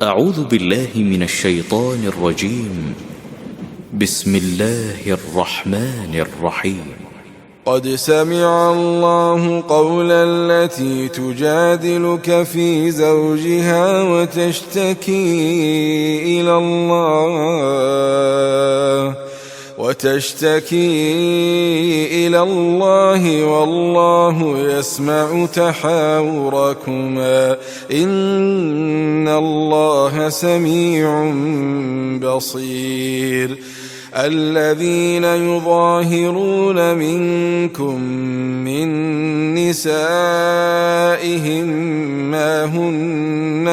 أعوذ بالله من الشيطان الرجيم. بسم الله الرحمن الرحيم. قد سمع الله قول التي تجادلك في زوجها وتشتكي إلى الله والله يسمع تحاوركما إن الله سميع بصير. الذين يظاهرون منكم من نسائهم ما هن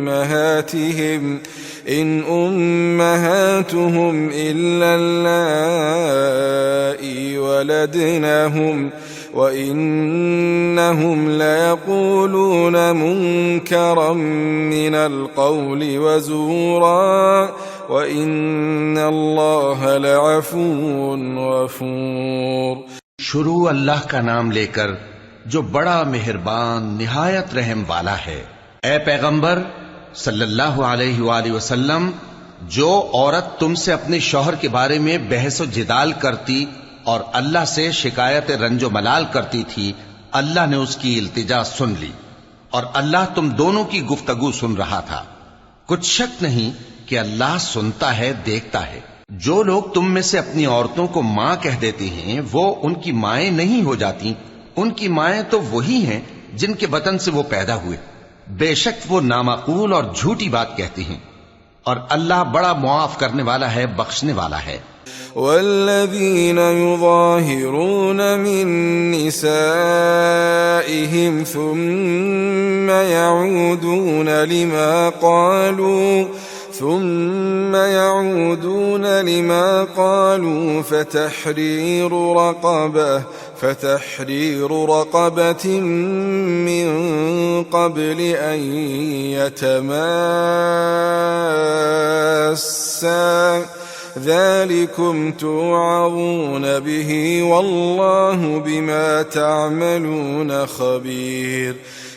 أمهاتهم إن أمهاتهم إلا اللائي ولدنهم وإنهم ليقولون منكرا من القول وزورا وإن الله لعفو غفور। शुरू अल्लाह का नाम लेकर जो बड़ा मेहरबान निहायत रहम वाला है। ए पैगंबर सल्लल्लाहु अलैहि वसल्लम, जो औरत तुमसे अपने शौहर के बारे में बहस व जिदाल करती और अल्लाह से शिकायत रंजो मलाल करती थी, अल्लाह ने उसकी इल्तिजा सुन ली और अल्लाह तुम दोनों की गुफ्तगू सुन रहा था। कुछ शक नहीं कि अल्लाह सुनता है, देखता है। जो लोग तुम में से अपनी औरतों को मां कह देते हैं, वो उनकी माएं नहीं हो जाती। उनकी माएं तो वही हैं जिनके बतन से वो पैदा हुए। बेशक वो नामाकूल और झूठी बात कहती हैं और अल्लाह बड़ा मुआफ करने वाला है, बख्शने वाला है। والذين يظاهرون من نسائهم ثم يعودون لما قالوا فتحرير رقبة من قبل أن يتماسا ذلكم توعظون به والله بما تعملون خبير.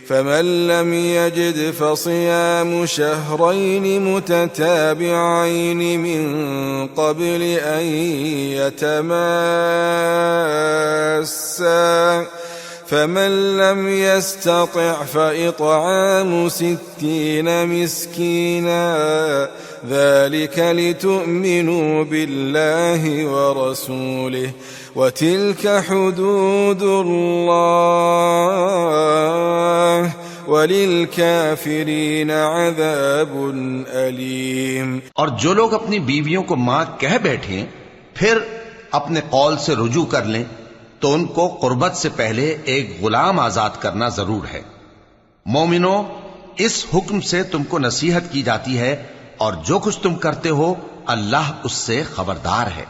فمن لم يجد فصيام شهرين متتابعين من قبل أن يتماسا فمن لم يستطع فإطعام 60 مسكينا ذلك لتؤمنوا بالله ورسوله وتلك حدود الله वलिलकाफिरीन अज़ाबुन अलीम। और जो लोग अपनी बीवियों को मां कह बैठें फिर अपने कौल से रुजू कर लें तो उनको कुर्बत से पहले एक गुलाम आजाद करना जरूर है। मोमिनो, इस हुक्म से तुमको नसीहत की जाती है और जो कुछ तुम करते हो अल्लाह उससे खबरदार है।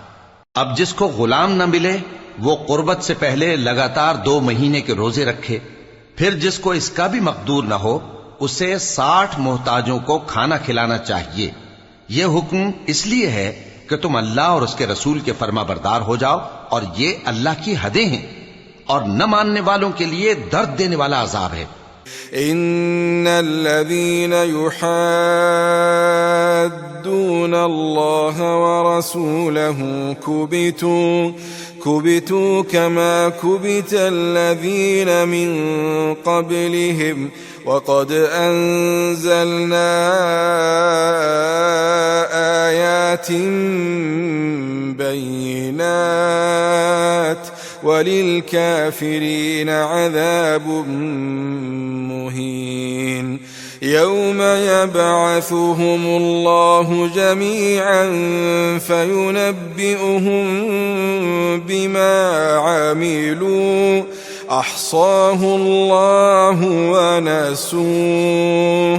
अब जिसको गुलाम न मिले वो कुर्बत से पहले लगातार 2 महीने के रोजे रखे। फिर जिसको इसका भी मकदूर न हो उसे 60 मोहताजों को खाना खिलाना चाहिए। यह हुक्म इसलिए है कि तुम अल्लाह और उसके रसूल के फर्माबरदार हो जाओ और ये अल्लाह की हदें हैं और न मानने वालों के लिए दर्द देने वाला अजाब है। इन्नल्लज़ीन युहाद्दून अल्लाह व रसूलहु कुबितू कमा कुबितल्लज़ीन मिन क़ब्लिहिम वक़द अंज़लना आयातिन बय्यिनात वलिलकाफिरीन अज़ाबुन मुहीन। यौम यबअथुहुमुल्लाहु जमीअन फयुनब्बिउहुम बिमा अमिलू अहसाहुल्लाहु व नसूह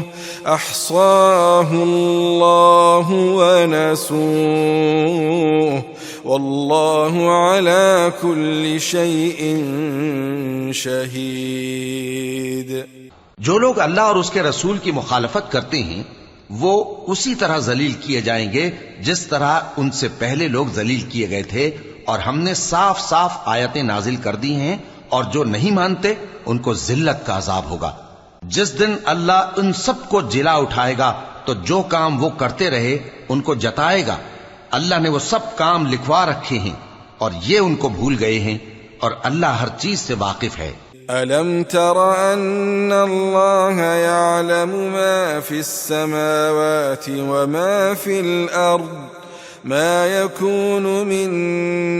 वल्लाहु अला कुल्लि शैइन शहीद। जो लोग अल्लाह और उसके रसूल की मुखालफत करते हैं वो उसी तरह जलील किए जाएंगे जिस तरह उनसे पहले लोग जलील किए गए थे और हमने साफ साफ आयतें नाजिल कर दी हैं और जो नहीं मानते उनको जिल्लत का अजाब होगा। जिस दिन अल्लाह उन सबको जिला उठाएगा तो जो काम वो करते रहे उनको जताएगा। अल्लाह ने वो सब काम लिखवा रखे हैं और ये उनको भूल गए हैं, और अल्लाह हर चीज से वाकिफ है। अलम तरा अन्ना अल्लाह यअलमु मा फिस समावाति व मा फिल अर्द मा यकूनु मिन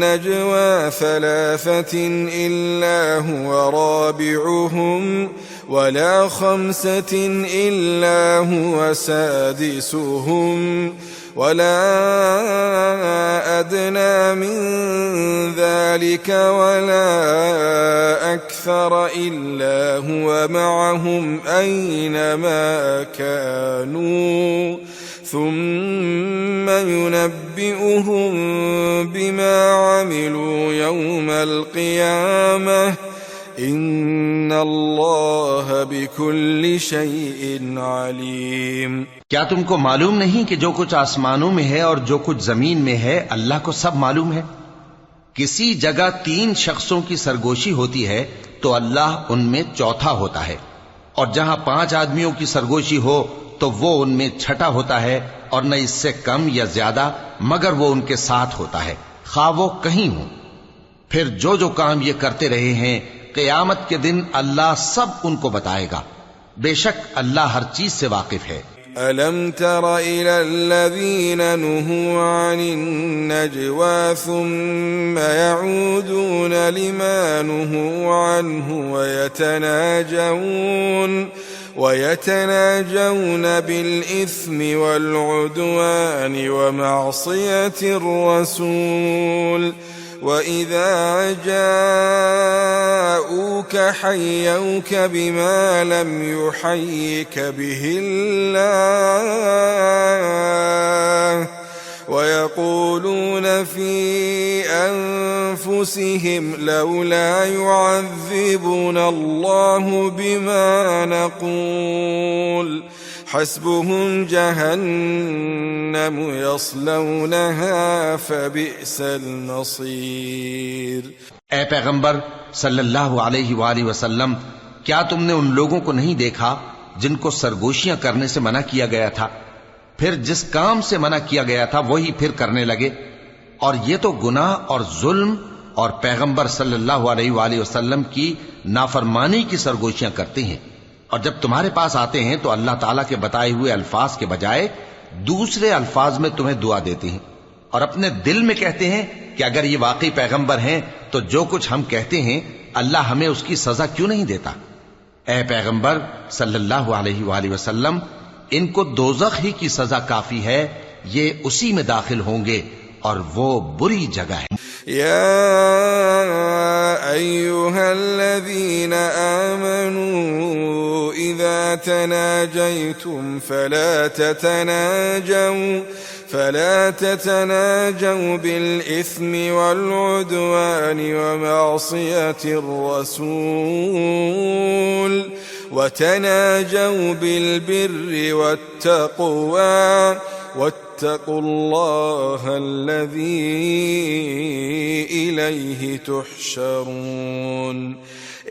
नजवा थलाथतिन इल्ला हुवा राबिउहुम वला खम्सतिन इल्ला हुवा सादिसुहुम वला अदना मिन ذلك ولا أكثر إلا هو معهم أينما كانوا ثم ينبئهم بما عملوا يوم القيامة إن الله بكل شيء عليم। क्या तुमको मालूम नहीं कि जो कुछ आसमानों में है और जो कुछ जमीन में है अल्लाह को सब मालूम है। किसी जगह 3 शख्सों की सरगोशी होती है तो अल्लाह उनमें चौथा होता है, और जहां 5 आदमियों की सरगोशी हो तो वो उनमें छठा होता है, और न इससे कम या ज्यादा, मगर वो उनके साथ होता है, खा वो कहीं हो। फिर जो जो काम ये करते रहे हैं क़यामत के दिन अल्लाह सब उनको बताएगा। बेशक अल्लाह हर चीज से वाकिफ है। अलम तरा इलल्लज़ीन नुहू अनिन नजवा सुम्मा यऊदून लिमा नुहू अन्हु वयतनाजऊन बिलइस्मि वलउद्वान वमअसियतिर रसूल वइज़ा जाऊक हय्यौक बिमा लम युहय्यिक बिहिल्लाह वयक़ूलून फ़ी अन्फुसिहिम लौला युअज़्ज़िबुना अल्लाहु बिमा नक़ूल हस्बुहुम जहन्नम यस्लौनहा फबिअसल मसीर। ए पैगंबर सल्लल्लाहु अलैहि वसल्लम, क्या तुमने उन लोगों को नहीं देखा जिनको सरगोशियां करने से मना किया गया था, फिर जिस काम से मना किया गया था वही फिर करने लगे, और ये तो गुनाह और जुल्म और पैगंबर सल्लल्लाहु अलैहि वसल्लम की नाफरमानी की सरगोशियां करते हैं। और जब तुम्हारे पास आते हैं तो अल्लाह ताला के बताए हुए अल्फाज के बजाय दूसरे अल्फाज में तुम्हें दुआ देते हैं, और अपने दिल में कहते हैं कि अगर ये वाकई पैगंबर हैं तो जो कुछ हम कहते हैं अल्लाह हमें उसकी सजा क्यों नहीं देता। ए पैगंबर सल्लल्लाहु अलैहि वसल्लम, इनको दोज़ख ही की सजा काफी है, ये उसी में दाखिल होंगे और वो बुरी जगह है। या अय्युहल्लज़ीना आमनू इज़ा तनाजयतुम फला ततनाजऊ बिलइस्मि वलउद्वान वमअसियतिर रसूल वतनाजऊ बिलबिर्रि वत्तक़वा वत्तक़ुल्लाह अल्लज़ी इलैहि तुहशरून।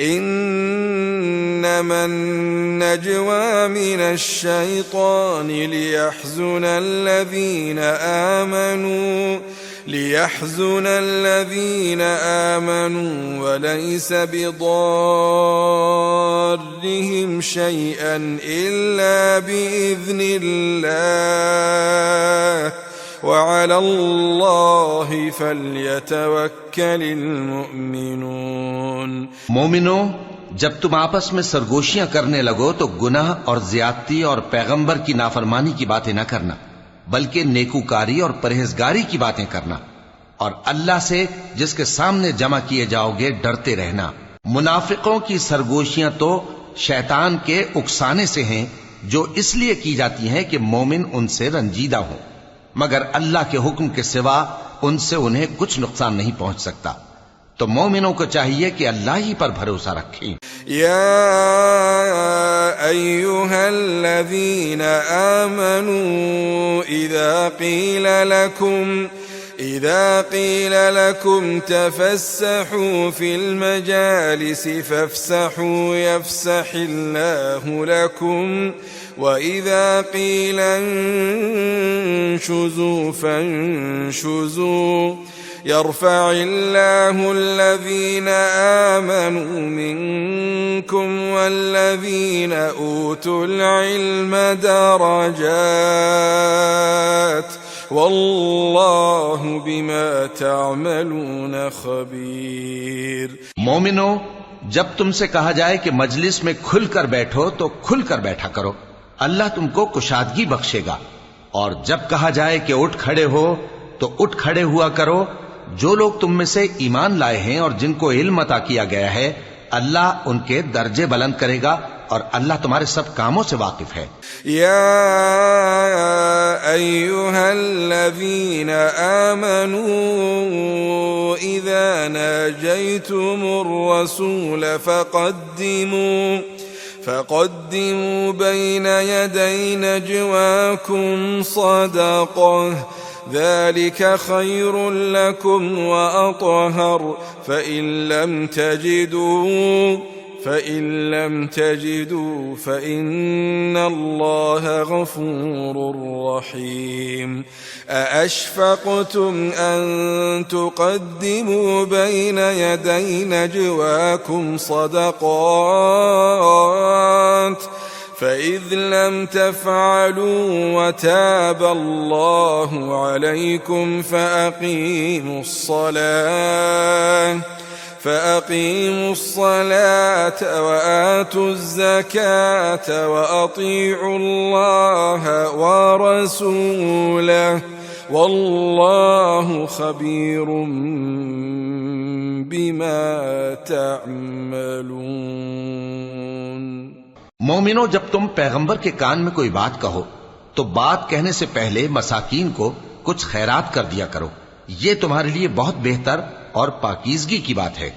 इन्नमा अन्नजवा मिनश्शैतानि लियहज़ुन الذين آمنوا وليس بضارهم شيئا إلا بإذن الله وعلى الله فليتوكل المؤمنون। मोमिनो, जब तुम आपस में सरगोशियां करने लगो तो गुनाह और ज्यादती और पैगंबर की नाफरमानी की बातें न करना, बल्कि नेकूकारी और परहेजगारी की बातें करना, और अल्लाह से जिसके सामने जमा किए जाओगे डरते रहना। मुनाफिकों की सरगोशियां तो शैतान के उकसाने से हैं, जो इसलिए की जाती हैं कि मोमिन उनसे रंजीदा हो, मगर अल्लाह के हुक्म के सिवा उनसे उन्हें कुछ नुकसान नहीं पहुंच सकता। तो मोमिनों को चाहिए कि अल्लाह ही पर भरोसा रखें। या अय्युहल्लज़ीना आमनू इज़ा إذا قيل لكم تفسحوا في المجالس فافسحوا يفسح الله لكم وإذا قيل انشزوا فانشزوا يرفع الله الذين آمنوا منكم والذين أوتوا العلم درجات والله بما تعملون خبير। मोमिनो, जब तुमसे कहा जाए कि मजलिस में खुलकर बैठो तो खुलकर बैठा करो, अल्लाह तुमको कुशादगी बख्शेगा। और जब कहा जाए कि उठ खड़े हो तो उठ खड़े हुआ करो। जो लोग तुम में से ईमान लाए हैं और जिनको इल्म अता किया गया है, अल्लाह उनके दर्जे बुलंद करेगा और अल्लाह तुम्हारे सब कामों से वाकिफ है। या अय्युहल्लज़ीन आमनू इज़ा नाजयतुमुर रसूल फक़द्दिमू बैन यदै नजवाकुम सदक़ह ذلك خير لكم وأطهر فإن لم تجدوا فإن الله غفور رحيم أأشفقتم أن تقدموا بين يدي نجواكم صدقات فإذ لم تفعلوا وتاب الله عليكم فأقيموا الصلاة وآتوا الزكاة وأطيعوا الله ورسوله والله خبير بما تعملون। मोमिनो, जब तुम पैगंबर के कान में कोई बात कहो तो बात कहने से पहले मसाकीन को कुछ खैरात कर दिया करो। ये तुम्हारे लिए बहुत बेहतर और पाकीज़गी की बात है।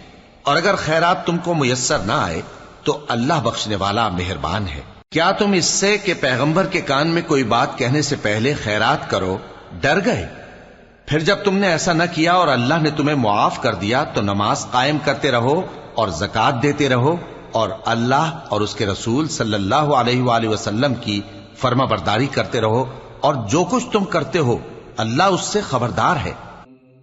और अगर खैरात तुमको मुयस्सर ना आए तो अल्लाह बख्शने वाला मेहरबान है। क्या तुम इससे कि पैगंबर के कान में कोई बात कहने से पहले खैरात करो डर गए? फिर जब तुमने ऐसा न किया और अल्लाह ने तुम्हें मुआफ कर दिया तो नमाज कायम करते रहो और ज़कात देते रहो और अल्लाह और उसके रसूल सल्लल्लाहु अलैहि वसल्लम की फर्माबरदारी करते रहो और जो कुछ तुम करते हो अल्लाह उससे खबरदार है।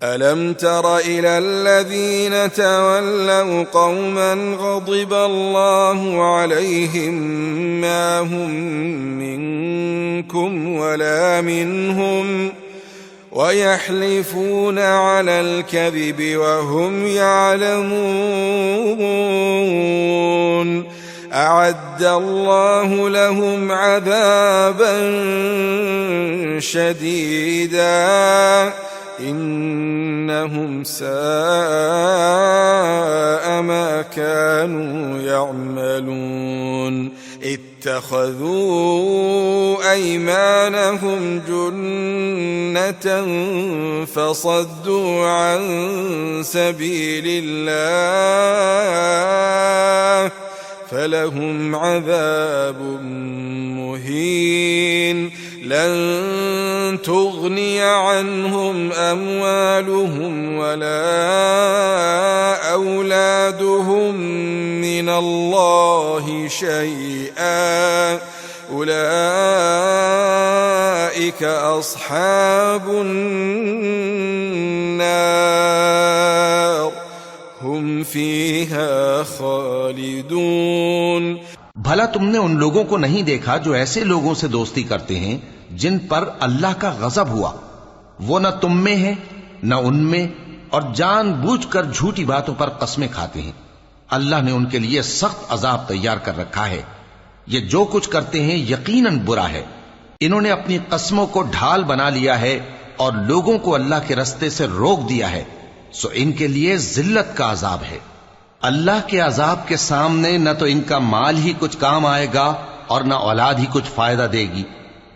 अलम तरा इलल्लज़ीना तवल्लव कौमन ग़ज़िबल्लाहु अलैहिम मा हुम मिनकुम वला मिनहुम वयहलिफून अलल कज़िबि वहुम यअलमून अअद्दल्लाहु लहुम अज़ाबन शदीदा इन्नहुम साअ मा कानू यअमलून इत्तखज़ू अयमानहुम जुन्नतन फसद्दू अन सबीलिल्लाह फलहुम अज़ाबुम मुहीन लन तुग़निय अन्हुम अम्वालुहुम वला औलादुहुम मिनल्लाहि शैअन उलाइक अस्हाबुन नार हुम फीहा खालिदून। भला तुमने उन लोगों को नहीं देखा जो ऐसे लोगों से दोस्ती करते हैं जिन पर अल्लाह का गजब हुआ? वो न तुम में है न उनमें और जानबूझकर झूठी बातों पर कस्में खाते हैं। अल्लाह ने उनके लिए सख्त अजाब तैयार कर रखा है। ये जो कुछ करते हैं यकीनन बुरा है। इन्होंने अपनी कस्मों को ढाल बना लिया है और लोगों को अल्लाह के रास्ते से रोक दिया है, सो इनके लिए जिल्लत का अजाब है। अल्लाह के अजाब के सामने न तो इनका माल ही कुछ काम आएगा और न औलाद ही कुछ फायदा देगी।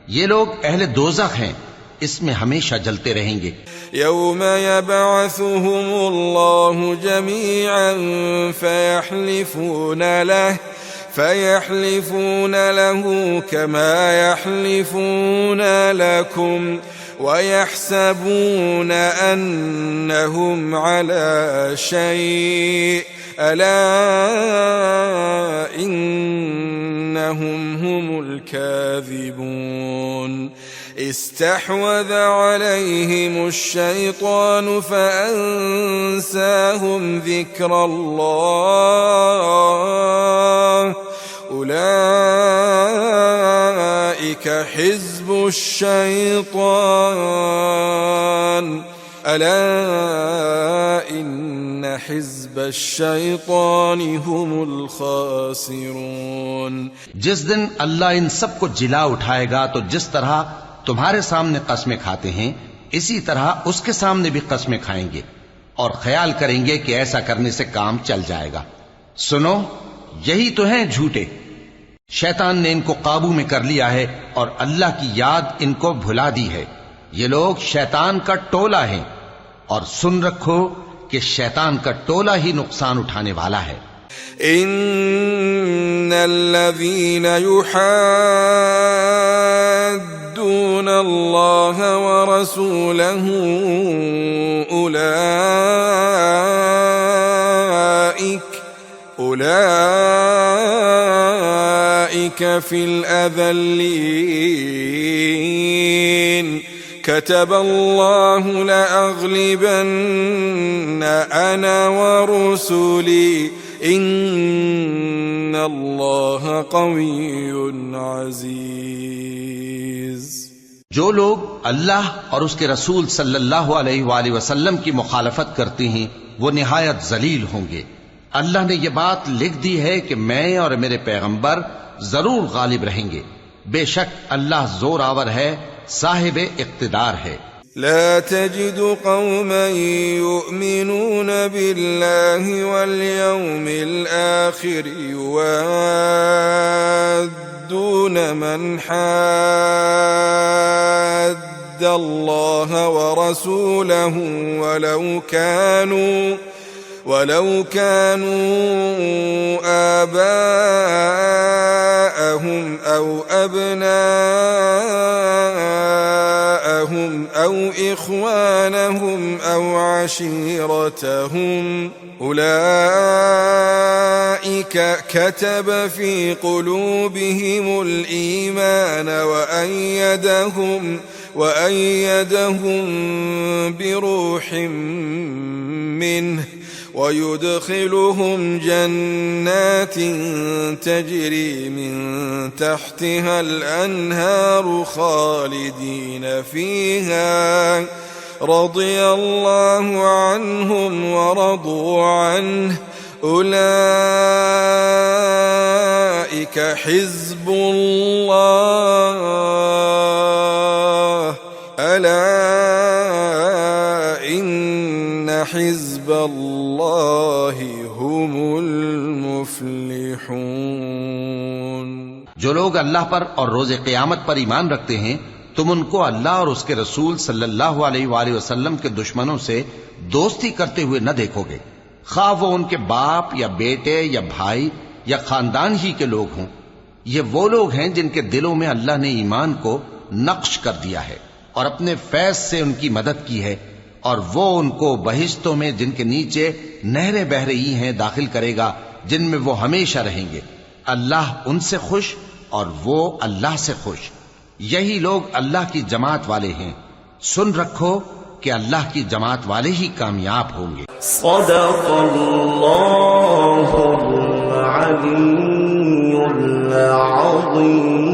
ये लोग अहले दोज़ख हैं, इसमें हमेशा जलते रहेंगे। यौम यबअसुहुमुल्लाहु जमीअन फयहलिफून लहू कमा यहलिफून लकुम ويحسبون أنهم على شيء ألا إنهم هم الكاذبون استحوذ عليهم الشيطان فأنساهم ذكر الله أولئك حزب الشيطان ألا إن حزب الشيطان هم الخاسرون। जिस दिन अल्लाह इन सब को जिला उठाएगा तो जिस तरह तुम्हारे सामने कस्में खाते हैं इसी तरह उसके सामने भी कस्में खाएंगे और ख्याल करेंगे कि ऐसा करने से काम चल जाएगा। सुनो, यही तो हैं झूठे। शैतान ने इनको काबू में कर लिया है और अल्लाह की याद इनको भुला दी है। ये लोग शैतान का टोला हैं और सुन रखो कि शैतान का टोला ही नुकसान उठाने वाला है। इन्नल्लज़ीन युहाद्दून अल्लाह व रसूलहू उलाइक फिल अज़ल्लीन كتب الله لأغلبن أنا ورسلي إن الله قوي عزيز। जो लोग अल्लाह और उसके रसूल सल्लल्लाहु अलैहि वसल्लम की मुखालफत करते हैं वो निहायत जलील होंगे। अल्लाह ने ये बात लिख दी है कि मैं और मेरे पैगंबर जरूर गालिब रहेंगे। बेशक अल्लाह जोरावर है, साहिब इक़्तिदार है। لا تجد قوما يؤمنون بالله واليوم الآخر يوادون من حاد الله ورسوله ولو كانوا آباءهم أو أبناءهم أو إخوانهم أو عشيرتهم أولئك كتب في قلوبهم الإيمان وأيدهم بروح منه ويدخلهم جنات تجري من تحتها الأنهار خالدين فيها رضي الله عنهم ورضوا عنه أولئك حزب الله ألا إن حزب الله هم المفلحون। जो लोग अल्लाह पर और रोजे क़यामत पर ईमान रखते हैं तुम उनको अल्लाह और उसके रसूल सल्लल्लाहु अलैहि वसल्लम के दुश्मनों से दोस्ती करते हुए न देखोगे, खा वो उनके बाप या बेटे या भाई या खानदान ही के लोग हों। ये वो लोग हैं जिनके दिलों में अल्लाह ने ईमान को नक्श कर दिया है और अपने फैज से उनकी मदद की है और वो उनको बहिश्तों में जिनके नीचे नहरें बह रही हैं दाखिल करेगा जिनमें वो हमेशा रहेंगे। अल्लाह उनसे खुश और वो अल्लाह से खुश। यही लोग अल्लाह की जमात वाले हैं। सुन रखो कि अल्लाह की जमात वाले ही कामयाब होंगे। सदक़ल्लाहुल अलीयुल अज़ीम।